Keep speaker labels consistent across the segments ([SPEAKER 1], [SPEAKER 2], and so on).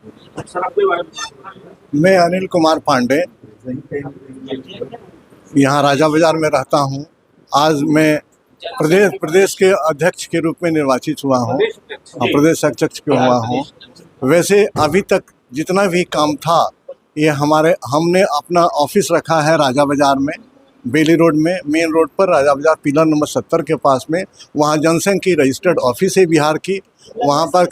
[SPEAKER 1] Sir अपने बारे में।
[SPEAKER 2] मैं अनिल कुमार पांडे यहाँ राजा बाजार में रहता हूँ। आज मैं प्रदेश के अध्यक्ष के रूप में निर्वाचित हुआ हूँ। प्रदेश अध्यक्ष के हुआ हूँ। वैसे अभी तक जितना भी काम था ये हमने अपना ऑफिस रखा है राजा बाजार में, बेली रोड में, मेन रोड पर राजा बाजार पिलर नंबर 70 के पास में। वहाँ जनसंघ की रजिस्टर्ड ऑफिस है बिहार की। वहाँ पर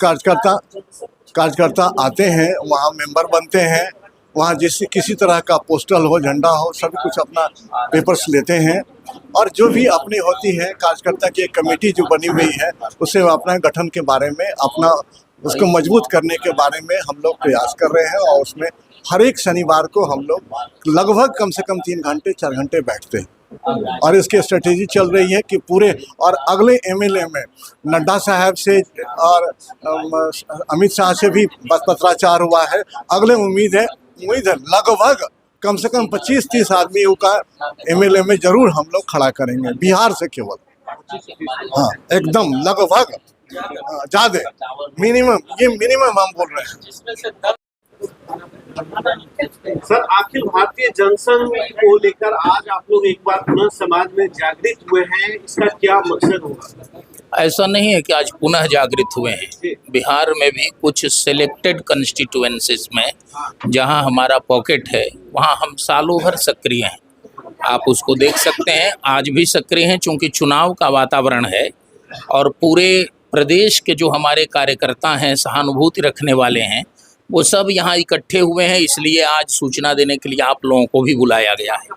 [SPEAKER 2] कार्यकर्ता आते हैं, वहाँ मेंबर बनते हैं। वहाँ किसी तरह का पोस्टल हो, झंडा हो, सब कुछ अपना पेपर्स लेते हैं। और जो भी अपनी होती है कार्यकर्ता की एक कमेटी जो बनी हुई है उससे अपना गठन के बारे में, अपना उसको मजबूत करने के बारे में हम लोग प्रयास कर रहे हैं। और उसमें हर एक शनिवार को हम लोग लगभग कम से कम 3 घंटे 4 घंटे बैठते हैं। और इसकी स्ट्रेटेजी चल रही है कि पूरे और अगले एमएलए में नड्डा साहब से और अमित शाह से भी पत्राचार हुआ है। अगले उम्मीद है लगभग कम से कम 25-30 आदमियों का एमएलए में जरूर हम लोग खड़ा करेंगे, बिहार से केवल। हाँ, एकदम लगभग ज्यादा मिनिमम हम बोल रहे हैं।
[SPEAKER 1] सर अखिल भारतीय जनसंघ को लेकर आज आप लोग एक बार पुनः समाज में जागृत हुए हैं, इसका क्या मकसद होगा?
[SPEAKER 3] ऐसा नहीं है कि आज पुनः जागृत हुए हैं। बिहार में भी कुछ सिलेक्टेड कंस्टिट्यूएंसीज में जहां हमारा पॉकेट है वहां हम सालों भर सक्रिय हैं। आप उसको देख सकते हैं, आज भी सक्रिय हैं चूंकि चुनाव का वातावरण है। और पूरे प्रदेश के जो हमारे कार्यकर्ता हैं, सहानुभूति रखने वाले हैं, वो सब यहाँ इकट्ठे हुए हैं। इसलिए आज सूचना देने के लिए आप लोगों को भी बुलाया गया है।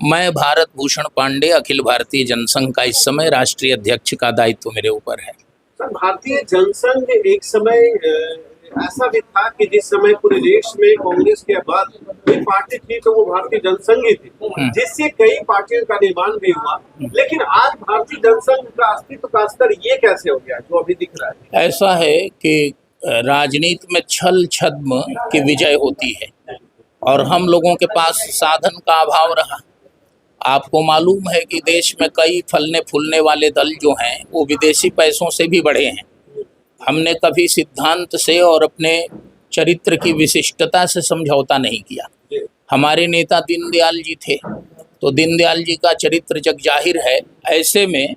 [SPEAKER 3] मैं भारत भूषण पांडे, अखिल भारतीय जनसंघ का इस समय राष्ट्रीय अध्यक्ष का दायित्व मेरे ऊपर है।
[SPEAKER 1] सर भारतीय जनसंघ एक समय ऐसा भी था कि जिस समय पूरे देश में कांग्रेस के बाद कोई पार्टी थी तो वो भारतीय जनसंघ ही थी, जिससे कई पार्टियों का निर्माण भी हुआ। लेकिन आज भारतीय जनसंघ का अस्तित्व का स्तर ये कैसे हो गया जो अभी दिख रहा है?
[SPEAKER 3] ऐसा है कि राजनीति में छल छद्म की विजय होती है और हम लोगों के पास साधन का अभाव रहा। आपको मालूम है कि देश में कई फलने फूलने वाले दल जो हैं वो विदेशी पैसों से भी बढ़े हैं। हमने कभी सिद्धांत से और अपने चरित्र की विशिष्टता से समझौता नहीं किया। हमारे नेता दीनदयाल जी थे, तो दीनदयाल जी का चरित्र जग जाहिर है। ऐसे में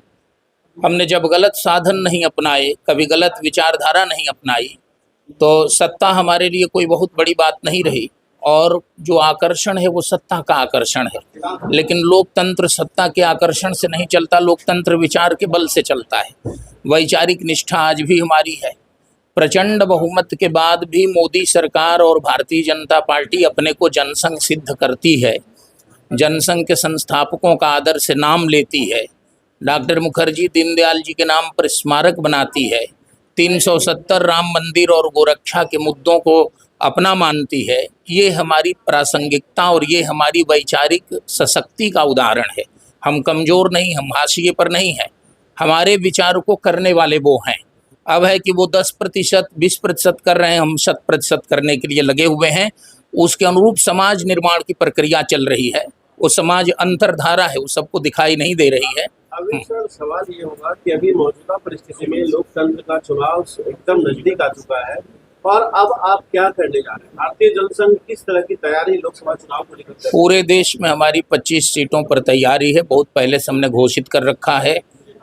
[SPEAKER 3] हमने जब गलत साधन नहीं अपनाए, कभी गलत विचारधारा नहीं अपनाई, तो सत्ता हमारे लिए कोई बहुत बड़ी बात नहीं रही। और जो आकर्षण है वो सत्ता का आकर्षण है। लेकिन लोकतंत्र सत्ता के आकर्षण से नहीं चलता, लोकतंत्र विचार के बल से चलता है। वैचारिक निष्ठा आज भी हमारी है। प्रचंड बहुमत के बाद भी मोदी सरकार और भारतीय जनता पार्टी अपने को जनसंघ सिद्ध करती है, जनसंघ के संस्थापकों का आदर से नाम लेती है, डॉक्टर मुखर्जी दीनदयाल जी के नाम पर स्मारक बनाती है, 370 राम मंदिर और गोरक्षा के मुद्दों को अपना मानती है। ये हमारी प्रासंगिकता और ये हमारी वैचारिक सशक्ति का उदाहरण है। हम कमज़ोर नहीं, हम हाशिए पर नहीं हैं। हमारे विचार को करने वाले वो हैं। अब है कि वो 10%, 20% कर रहे हैं, हम 100% करने के लिए लगे हुए हैं। उसके अनुरूप समाज निर्माण की प्रक्रिया चल रही है। वो समाज अंतरधारा है, वो सबको दिखाई नहीं दे रही है।
[SPEAKER 1] अभी सर सवाल ये होगा कि अभी मौजूदा परिस्थिति में लोकतंत्र का चुनाव एकदम नजदीक आ चुका है और अब आप क्या करने जा रहे हैं? भारतीय जनसंघ किस तरह की तैयारी लोकसभा चुनाव को लेकर?
[SPEAKER 3] पूरे देश में हमारी 25 सीटों पर तैयारी है। बहुत पहले से हमने घोषित कर रखा है।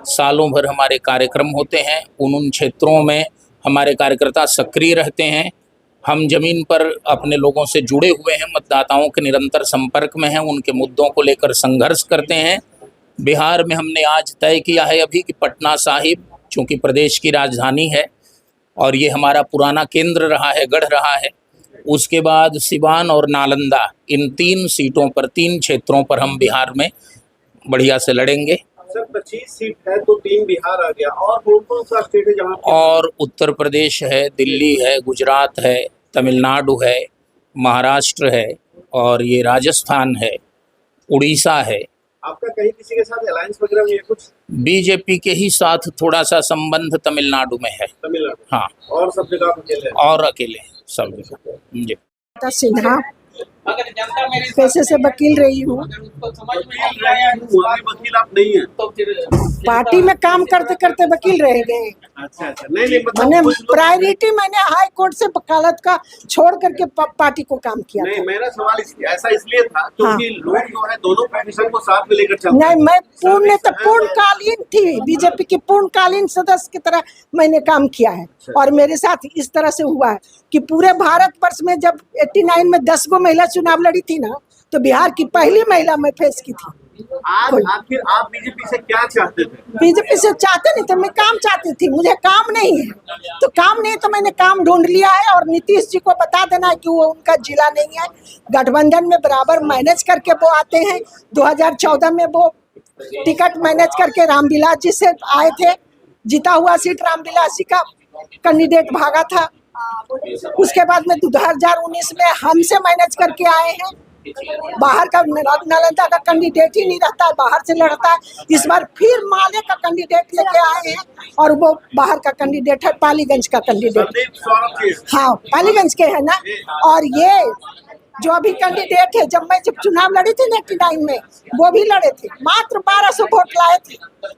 [SPEAKER 3] सालों भर हमारे कार्यक्रम होते हैं। उन क्षेत्रों में हमारे कार्यकर्ता सक्रिय रहते हैं। हम जमीन पर अपने लोगों से जुड़े हुए हैं, मतदाताओं के निरंतर संपर्क में हैं, उनके मुद्दों को लेकर संघर्ष करते हैं। बिहार में हमने आज तय किया है अभी कि पटना साहिब चूँकि प्रदेश की राजधानी है और ये हमारा पुराना केंद्र रहा है, गढ़ रहा है, उसके बाद सिवान और नालंदा, इन 3 सीटों पर, 3 क्षेत्रों पर हम बिहार में बढ़िया से लड़ेंगे।
[SPEAKER 1] सर 25 सीट है तो 3 बिहार आ गया, और कौन सा स्टेट है जहाँ?
[SPEAKER 3] और उत्तर प्रदेश है, दिल्ली है, गुजरात है, तमिलनाडु है, महाराष्ट्र है और ये राजस्थान है, उड़ीसा है।
[SPEAKER 1] आपका कहीं किसी के साथ अलायंस वगैरह में कुछ?
[SPEAKER 3] बीजेपी के ही साथ थोड़ा सा संबंध तमिलनाडु में है।
[SPEAKER 1] तमिलनाडु?
[SPEAKER 3] हाँ,
[SPEAKER 1] और सब जगह अकेले?
[SPEAKER 3] और अकेले सब जगह। जी।
[SPEAKER 4] सिन्हा पैसे से वकील रही हूँ।
[SPEAKER 1] वकील रहे हैं, अभी वकील आप नहीं है।
[SPEAKER 4] पार्टी में काम करते करते वकील रह गए।
[SPEAKER 1] अच्छा अच्छा, नहीं नहीं, मतलब
[SPEAKER 4] मैंने
[SPEAKER 1] कुछ लोग-
[SPEAKER 4] प्रायोरिटी मैंने हाई कोर्ट से वकालत का छोड़ करके पार्टी को काम किया
[SPEAKER 1] नहीं,
[SPEAKER 4] था।
[SPEAKER 1] मेरा सवाल ऐसा इसलिए था क्योंकि लोग जो है दोनों प्रोफेशन को साथ में लेकर चलते
[SPEAKER 4] नहीं, मैं
[SPEAKER 1] सर्विस-
[SPEAKER 4] पूर्णकालीन थी, बीजेपी की पूर्णकालीन सदस्य की तरह मैंने काम किया है। और मेरे साथ इस तरह से हुआ है कि पूरे भारतवर्ष में जब 89 में 10 गो महिला चुनाव लड़ी थी ना, तो बिहार की पहली महिला मैं फेस की थी।
[SPEAKER 1] आज आखिर आप बीजेपी से क्या चाहते थे?
[SPEAKER 4] बीजेपी से चाहते नहीं थे, मैं काम चाहती थी। मुझे काम नहीं है तो काम नहीं, तो मैंने काम ढूंढ लिया है। और नीतीश जी को बता देना है कि वो उनका जिला नहीं है। गठबंधन में बराबर मैनेज करके वो आते हैं। 2014 में वो टिकट मैनेज करके रामविलास जी से आए थे। जीता हुआ सीट रामविलास जी का कैंडिडेट भागा था। उसके बाद में 2019 में हमसे मैनेज करके आए हैं। बाहर का नालंदा का कैंडिडेट ही नहीं रहता है, बाहर से लड़ता है। इस बार फिर माले का कैंडिडेट लेके आए हैं और वो बाहर का कैंडिडेट है, पालीगंज का कैंडिडेट।
[SPEAKER 1] संदीप सौरभ जी,
[SPEAKER 4] हाँ, पालीगंज के है ना। और ये जो अभी कैंडिडेट है, जब चुनाव लड़ी थी 89 में, वो भी लड़े थे। मात्र 1200 वोट लाए थे,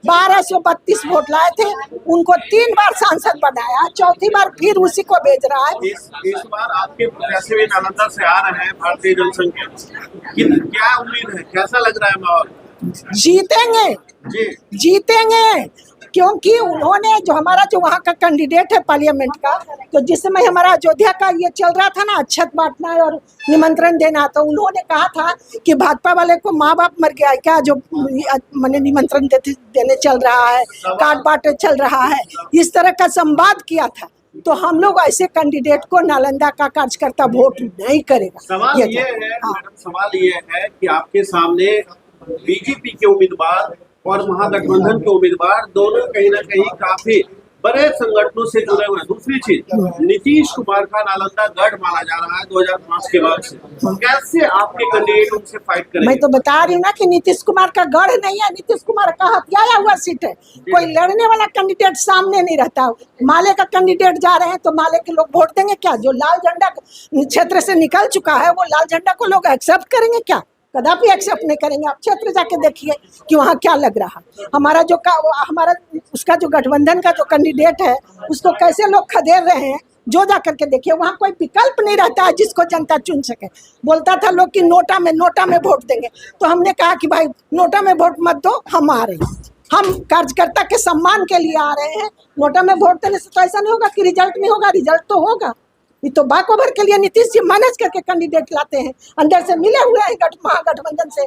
[SPEAKER 4] 1232 वोट लाए थे। उनको 3 बार सांसद बनाया, चौथी बार फिर उसी को भेज रहा है।
[SPEAKER 1] इस बार आपके प्रत्याशी भी नालंदा से आ रहे हैं भारतीय जनसंघ के, क्या उम्मीद है, कैसा लग रहा है माहौल?
[SPEAKER 4] जीतेंगे,
[SPEAKER 1] जी
[SPEAKER 4] जीतेंगे, क्योंकि उन्होंने जो हमारा जो वहाँ का कैंडिडेट है पार्लियामेंट का, तो जिस समय हमारा अयोध्या का ये चल रहा था ना, अक्षत बांटना और निमंत्रण देना, तो उन्होंने कहा था कि भाजपा वाले को माँ बाप मर गया है क्या, जो मैंने निमंत्रण देने चल रहा है, कार्ड बांटे चल रहा है, इस तरह का संवाद किया था। तो हम लोग ऐसे कैंडिडेट को नालंदा का कार्यकर्ता वोट नहीं करेगा।
[SPEAKER 1] सवाल ये है मैडम, सवाल ये है कि आपके सामने बीजेपी के उम्मीदवार और महागठबंधन के उम्मीदवार दोनों कहीं ना कहीं काफी बड़े संगठनों से जुड़े हुए हैं। दूसरी चीज, नीतीश कुमार का नालंदा गढ़ माना जा रहा है 2005 के बाद से। कैसे आपके कैंडिडेट उनसे फाइट करेंगे?
[SPEAKER 4] मैं तो बता रही हूँ ना कि नीतीश कुमार का गढ़ नहीं है, नीतीश कुमार का हथियाया हुआ सीट है। कोई लड़ने वाला कैंडिडेट सामने नहीं रहता। माले का कैंडिडेट जा रहे हैं तो माले के लोग वोट देंगे क्या? जो लाल झंडा क्षेत्र से निकल चुका है, वो लाल झंडा को लोग एक्सेप्ट करेंगे क्या? कदापि एक्सेप्ट नहीं करेंगे। आप क्षेत्र जाके देखिए कि वहाँ क्या लग रहा है। हमारा उसका जो गठबंधन का जो कैंडिडेट है, उसको कैसे लोग खदेड़ रहे हैं, जो जा करके देखिए। वहाँ कोई विकल्प नहीं रहता है जिसको जनता चुन सके। बोलता था लोग कि नोटा में वोट देंगे, तो हमने कहा कि भाई नोटा में वोट मत दो, हम आ रहे हैं। हम कार्यकर्ता के सम्मान के लिए आ रहे हैं। नोटा में वोट देने से तो ऐसा नहीं होगा कि रिजल्ट नहीं होगा, रिजल्ट तो होगा। ये तो बाक ओवर के लिए नीतीश जी मैनेज करके कैंडिडेट लाते हैं, अंदर से मिले हुए हैं महागठबंधन से।